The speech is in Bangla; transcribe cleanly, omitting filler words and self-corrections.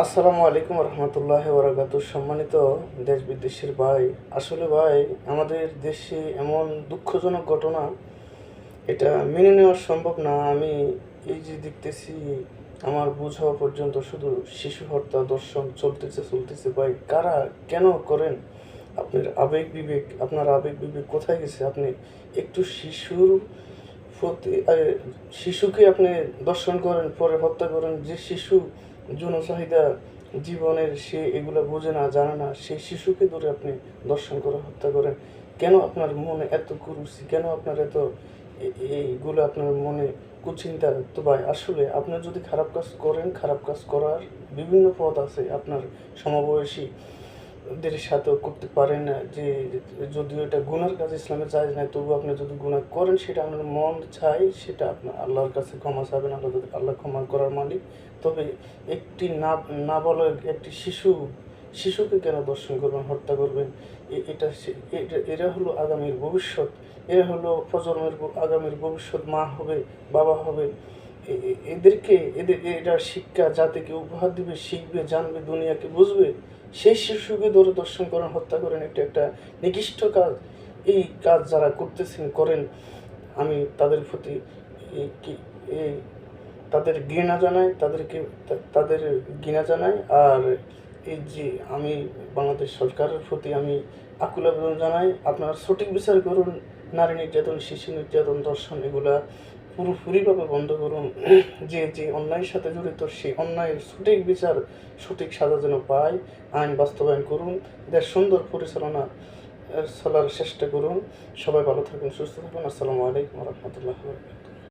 আসসালামু আলাইকুম রহমতুল্লাহ বরাকাতু। সম্মানিত দেশ বিদেশের ভাই, আসলে ভাই আমাদের দেশে এমন দুঃখজনক ঘটনা, এটা মেনে নেওয়া সম্ভব না। আমি এই যে দেখতেছি, আমার বুঝ হওয়া পর্যন্ত শুধু শিশু হত্যা দর্শন চলতেছে ভাই। কারা কেন করেন? আপনার আবেগ বিবেক কোথায় গেছে? আপনি একটু প্রতি শিশুকে আপনি দর্শন করেন, পরে হত্যা করেন। যে শিশু যৌন চাহিদা জীবনের, সে এগুলো বোঝে না, জানে না, সেই শিশুকে ধরে আপনি দর্শন করে হত্যা করেন। কেন আপনার মনে এত কুরুচি? কেন আপনার এত এইগুলো আপনার মনে কুচিন্তা? তো ভাই আসলে আপনি যদি খারাপ কাজ করেন, খারাপ কাজ করার বিভিন্ন পথ আছে। আপনার সমবয়সী দের সাথেও করতে পারেন না, যে যদিও এটা গুনার কাজ, ইসলামে জায়েজ নাই, তবু আপনি যদি গুনাহ করেন, সেটা আপনার মন চাই, সেটা আপনার আল্লাহর কাছে ক্ষমা চাবেন। আল্লাহ ক্ষমা করার মালিক। তবে একটি নাবালক একটি শিশুকে কেন দর্শন করবেন, হত্যা করবেন? এরা হলো আগামীর ভবিষ্যৎ। এরা হলো প্রজন্মের আগামীর ভবিষ্যৎ। মা হবে, বাবা হবে। এটার শিক্ষা জাতিকে উপহার দিবে, শিখবে, জানবে, দুনিয়াকে বুঝবে। সেই শিশুকে ধরে দর্শন করেন, হত্যা করেন, এটা একটা নিকৃষ্ট কাজ। এই কাজ যারা করেন, আমি তাদের প্রতি এই কি এই তাদের ঘৃণা জানাই, তাদের ঘৃণা জানাই। আর এই যে আমি বাংলাদেশ সরকারের প্রতি আমি আকুল আবেদন জানাই, আপনারা সঠিক বিচার করুন। নারী নির্যাতন, শিশু নির্যাতন, ধর্ষণ এগুলা পুরোপুরিভাবে বন্ধ করুন। যে অন্যায়ের সাথে জড়িত, সেই অন্যায়ের সঠিক বিচার, সঠিক সাজা যেন পায়। আইন বাস্তবায়ন করুন। দেশ সুন্দর পরিচালনা চলার চেষ্টা করুন। সবাই ভালো থাকুন, সুস্থ থাকুন। আসসালামু আলাইকুম রহমতুল্লাহ।